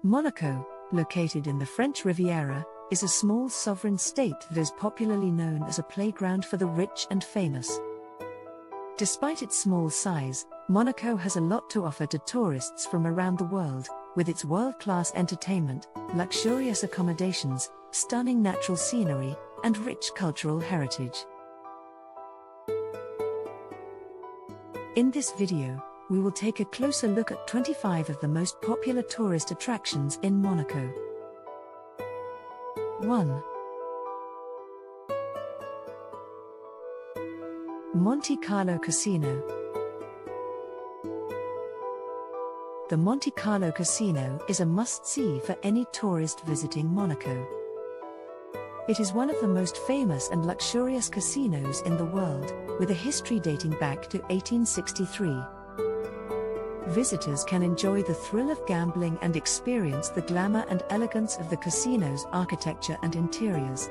Monaco, located in the French Riviera, is a small sovereign state that is popularly known as a playground for the rich and famous. Despite its small size, Monaco has a lot to offer to tourists from around the world, with its world-class entertainment, luxurious accommodations, stunning natural scenery, and rich cultural heritage. In this video, we will take a closer look at 25 of the most popular tourist attractions in Monaco. 1. Monte Carlo Casino. The Monte Carlo Casino is a must-see for any tourist visiting Monaco. It is one of the most famous and luxurious casinos in the world, with a history dating back to 1863. Visitors can enjoy the thrill of gambling and experience the glamour and elegance of the casino's architecture and interiors.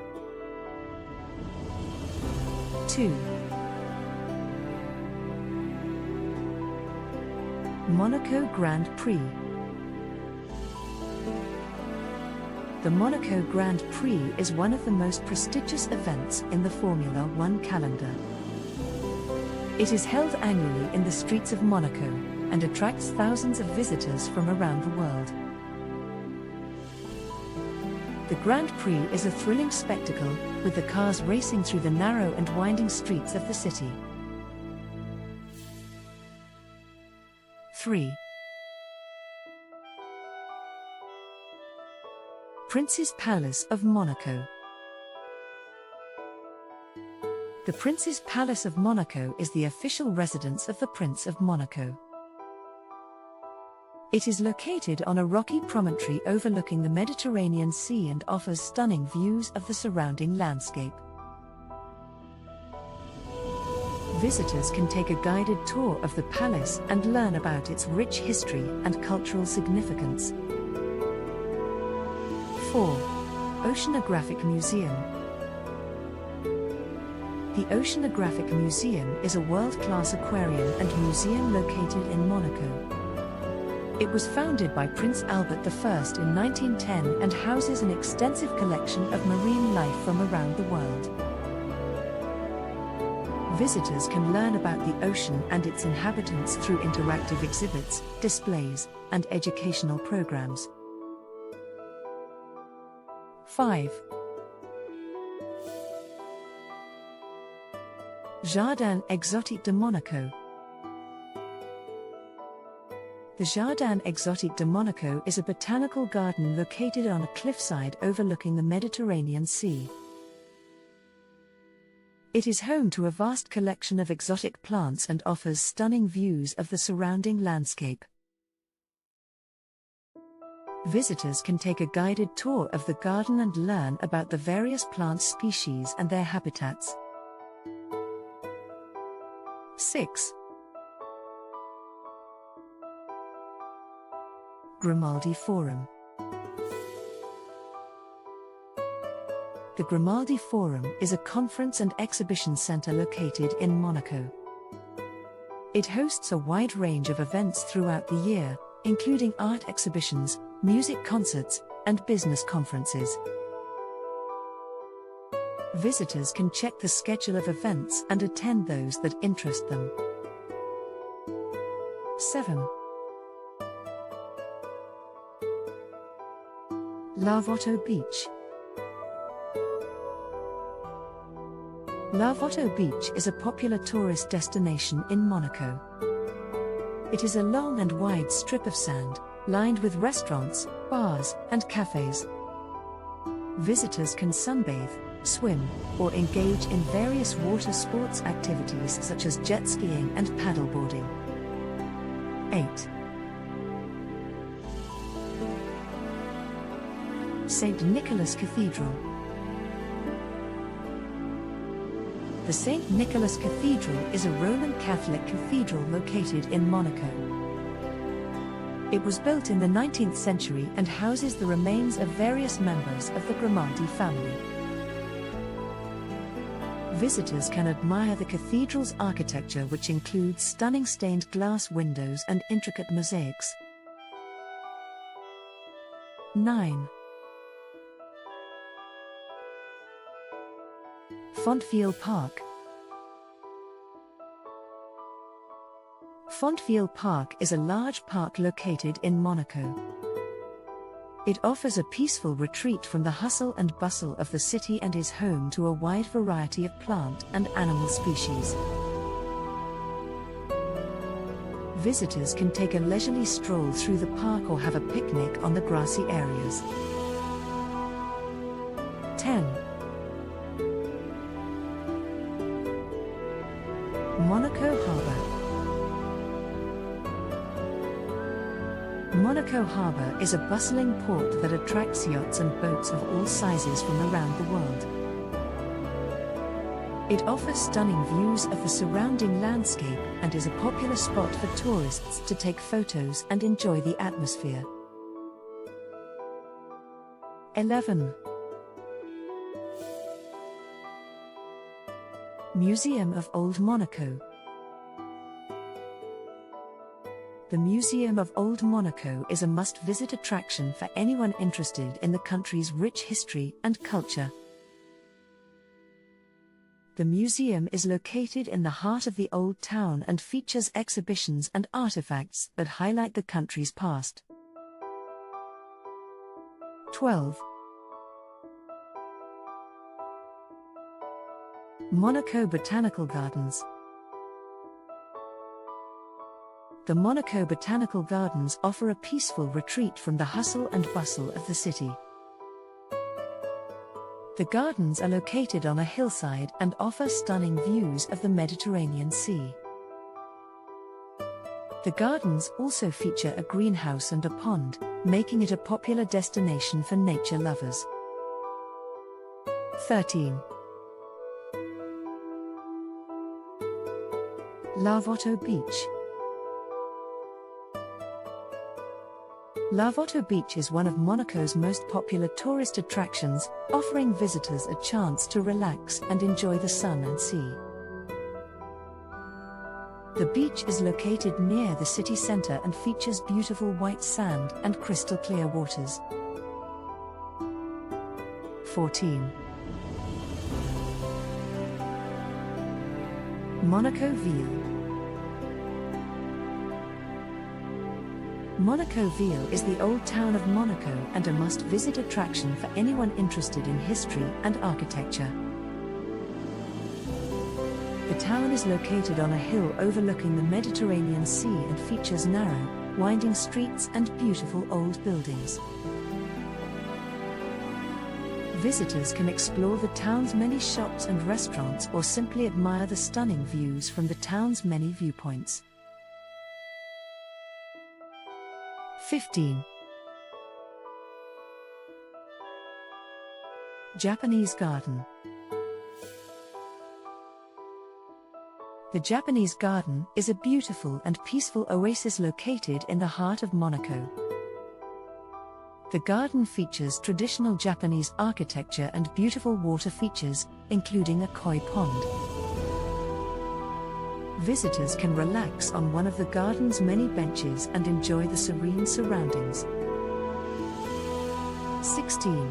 2. Monaco Grand Prix. The Monaco Grand Prix is one of the most prestigious events in the Formula One calendar. It is held annually in the streets of Monaco, and attracts thousands of visitors from around the world. The Grand Prix is a thrilling spectacle, with the cars racing through the narrow and winding streets of the city. 3. Prince's Palace of Monaco. The Prince's Palace of Monaco is the official residence of the Prince of Monaco. It is located on a rocky promontory overlooking the Mediterranean Sea and offers stunning views of the surrounding landscape. Visitors can take a guided tour of the palace and learn about its rich history and cultural significance. 4. Oceanographic Museum. The Oceanographic Museum is a world-class aquarium and museum located in Monaco. It was founded by Prince Albert I in 1910 and houses an extensive collection of marine life from around the world. Visitors can learn about the ocean and its inhabitants through interactive exhibits, displays, and educational programs. 5. Jardin Exotique de Monaco. The Jardin Exotique de Monaco is a botanical garden located on a cliffside overlooking the Mediterranean Sea. It is home to a vast collection of exotic plants and offers stunning views of the surrounding landscape. Visitors can take a guided tour of the garden and learn about the various plant species and their habitats. 6. Grimaldi Forum. The Grimaldi Forum is a conference and exhibition center located in Monaco. It hosts a wide range of events throughout the year, including art exhibitions, music concerts, and business conferences. Visitors can check the schedule of events and attend those that interest them. 7. Larvotto Beach. Larvotto Beach is a popular tourist destination in Monaco. It is a long and wide strip of sand, lined with restaurants, bars, and cafes. Visitors can sunbathe, swim, or engage in various water sports activities such as jet skiing and paddleboarding. 8. St. Nicholas Cathedral. The St. Nicholas Cathedral is a Roman Catholic cathedral located in Monaco. It was built in the 19th century and houses the remains of various members of the Grimaldi family. Visitors can admire the cathedral's architecture, which includes stunning stained glass windows and intricate mosaics. 9. Fontville Park. Fontville Park is a large park located in Monaco. It offers a peaceful retreat from the hustle and bustle of the city and is home to a wide variety of plant and animal species. Visitors can take a leisurely stroll through the park or have a picnic on the grassy areas. 10. Monaco Harbour. Monaco Harbour is a bustling port that attracts yachts and boats of all sizes from around the world. It offers stunning views of the surrounding landscape and is a popular spot for tourists to take photos and enjoy the atmosphere. 11. Museum of Old Monaco. The Museum of Old Monaco is a must-visit attraction for anyone interested in the country's rich history and culture. The museum is located in the heart of the old town and features exhibitions and artifacts that highlight the country's past. 12. Monaco Botanical Gardens. The Monaco Botanical Gardens offer a peaceful retreat from the hustle and bustle of the city. The gardens are located on a hillside and offer stunning views of the Mediterranean Sea. The gardens also feature a greenhouse and a pond, making it a popular destination for nature lovers. 13. Larvotto Beach. Larvotto Beach is one of Monaco's most popular tourist attractions, offering visitors a chance to relax and enjoy the sun and sea. The beach is located near the city center and features beautiful white sand and crystal clear waters. 14. Monaco Ville. Monaco Ville is the old town of Monaco and a must-visit attraction for anyone interested in history and architecture. The town is located on a hill overlooking the Mediterranean Sea and features narrow, winding streets and beautiful old buildings. Visitors can explore the town's many shops and restaurants or simply admire the stunning views from the town's many viewpoints. 15. Japanese Garden. The Japanese Garden is a beautiful and peaceful oasis located in the heart of Monaco. The garden features traditional Japanese architecture and beautiful water features, including a koi pond. Visitors can relax on one of the garden's many benches and enjoy the serene surroundings. 16.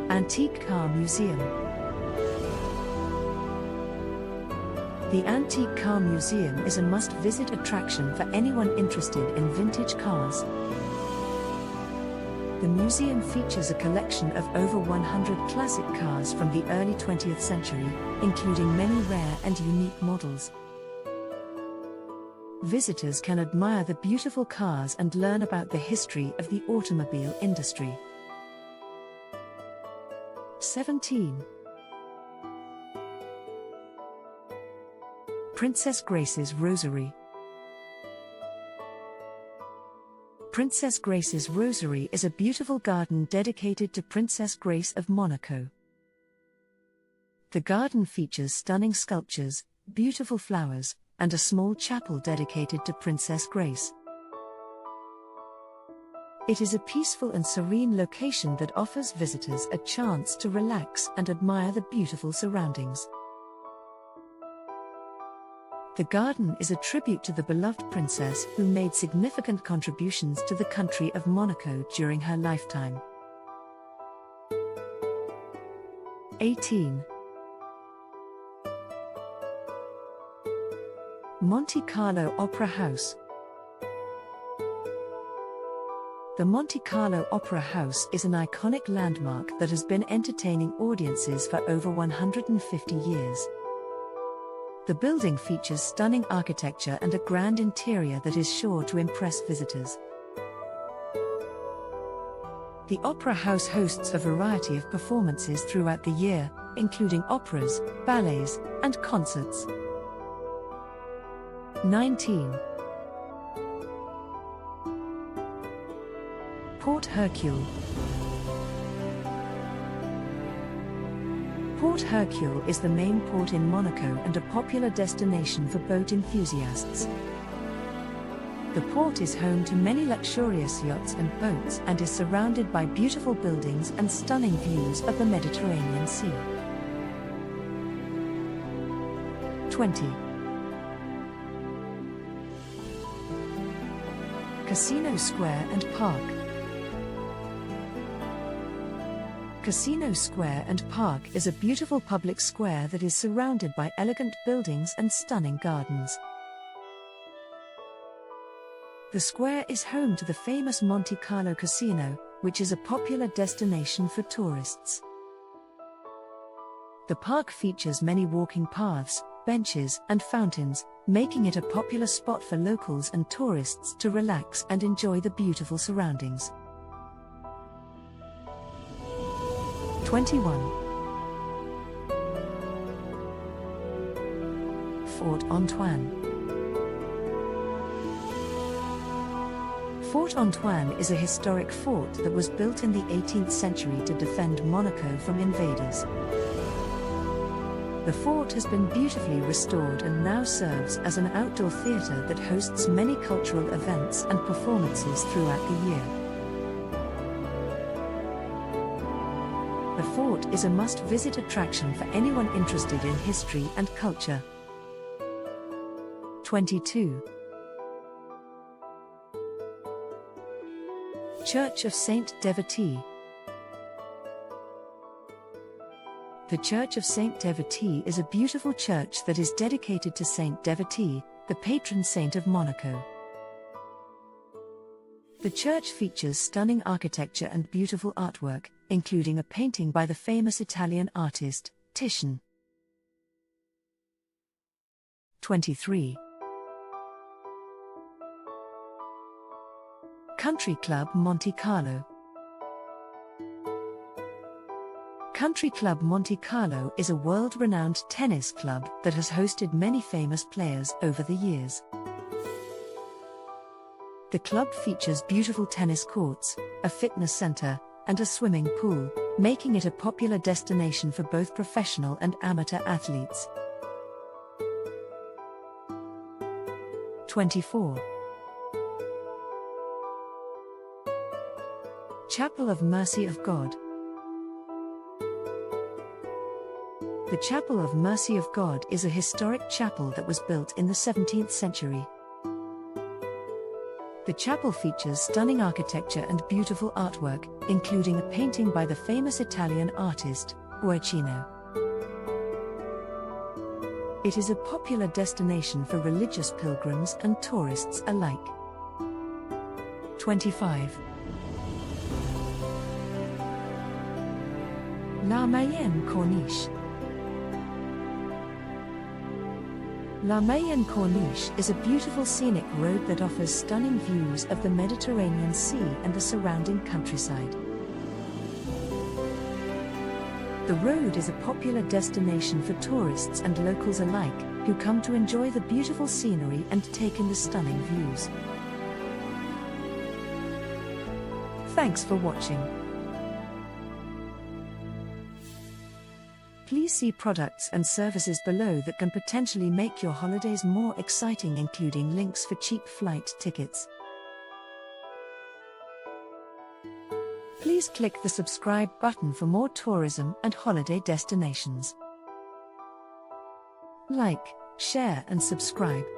Antique Car Museum. The Antique Car Museum is a must-visit attraction for anyone interested in vintage cars. The museum features a collection of over 100 classic cars from the early 20th century, including many rare and unique models. Visitors can admire the beautiful cars and learn about the history of the automobile industry. 17. Princess Grace's Rosary. Princess Grace's Rosary is a beautiful garden dedicated to Princess Grace of Monaco. The garden features stunning sculptures, beautiful flowers, and a small chapel dedicated to Princess Grace. It is a peaceful and serene location that offers visitors a chance to relax and admire the beautiful surroundings. The garden is a tribute to the beloved princess who made significant contributions to the country of Monaco during her lifetime. 18. Monte Carlo Opera House. The Monte Carlo Opera House is an iconic landmark that has been entertaining audiences for over 150 years. The building features stunning architecture and a grand interior that is sure to impress visitors. The Opera House hosts a variety of performances throughout the year, including operas, ballets, and concerts. 19. Port Hercule. Port Hercule is the main port in Monaco and a popular destination for boat enthusiasts. The port is home to many luxurious yachts and boats and is surrounded by beautiful buildings and stunning views of the Mediterranean Sea. 20. Casino Square and Park. Casino Square and Park is a beautiful public square that is surrounded by elegant buildings and stunning gardens. The square is home to the famous Monte Carlo Casino, which is a popular destination for tourists. The park features many walking paths, benches, and fountains, making it a popular spot for locals and tourists to relax and enjoy the beautiful surroundings. 21. Fort Antoine. Fort Antoine is a historic fort that was built in the 18th century to defend Monaco from invaders. The fort has been beautifully restored and now serves as an outdoor theatre that hosts many cultural events and performances throughout the year. The fort is a must-visit attraction for anyone interested in history and culture. 22. Church of Saint Devotee. The Church of Saint Devotee is a beautiful church that is dedicated to Saint Devotee, the patron saint of Monaco. The church features stunning architecture and beautiful artwork, including a painting by the famous Italian artist, Titian. 23. Country Club Monte Carlo. Country Club Monte Carlo is a world-renowned tennis club that has hosted many famous players over the years. The club features beautiful tennis courts, a fitness center, and a swimming pool, making it a popular destination for both professional and amateur athletes. 24. Chapel of Mercy of God. The Chapel of Mercy of God is a historic chapel that was built in the 17th century. The chapel features stunning architecture and beautiful artwork, including a painting by the famous Italian artist, Oceanographic. It is a popular destination for religious pilgrims and tourists alike. 25. La Mayenne Corniche. La Mayenne Corniche is a beautiful scenic road that offers stunning views of the Mediterranean Sea and the surrounding countryside. The road is a popular destination for tourists and locals alike, who come to enjoy the beautiful scenery and take in the stunning views. Thanks for watching. Please see products and services below that can potentially make your holidays more exciting, including links for cheap flight tickets. Please click the subscribe button for more tourism and holiday destinations. Like, share and subscribe.